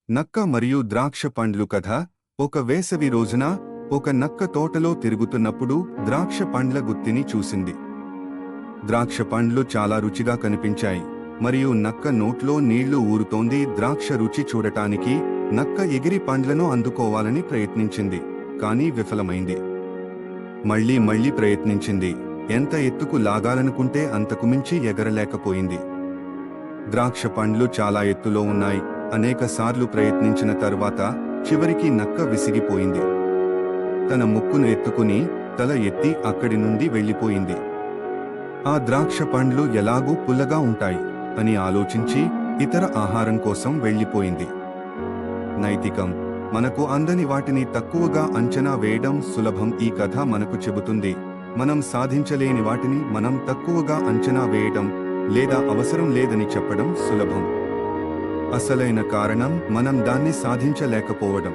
నక్క మరియు ద్రాక్ష పండ్లు కథ. ఒక వేసవి రోజున ఒక నక్క తోటలో తిరుగుతున్నప్పుడు ద్రాక్ష పండ్ల గుత్తిని చూసింది. ద్రాక్ష పండ్లు చాలా రుచిగా కనిపించాయి మరియు నక్క నోట్లో నీళ్లు ఊరుతోంది. ద్రాక్ష రుచి చూడటానికి నక్క ఎగిరి పండ్లను అందుకోవాలని ప్రయత్నించింది, కానీ విఫలమైంది. మళ్లీ ప్రయత్నించింది. ఎంత ఎత్తుకు లాగాలనుకుంటే అంతకు మించి ఎగరలేకపోయింది. ద్రాక్ష పండ్లు చాలా ఎత్తులో ఉన్నాయి. అనేక సార్లు ప్రయత్నించిన తరువాత చివరికి నక్క విసిగిపోయింది. తన ముక్కును ఎత్తుకుని తల ఎత్తి అక్కడి నుండి వెళ్లిపోయింది. ఆ ద్రాక్ష పండ్లు ఎలాగూ పుల్లగా ఉంటాయి అని ఆలోచించి ఇతర ఆహారం కోసం వెళ్లిపోయింది. నైతికం: మనకు అందని వాటిని తక్కువగా అంచనా వేయడం సులభం. ఈ కథ మనకు చెబుతుంది, మనం సాధించలేని వాటిని మనం తక్కువగా అంచనా వేయడం లేదా అవసరం లేదని చెప్పడం సులభం. అసలైన కారణం మనం దాన్ని సాధించలేకపోవడం.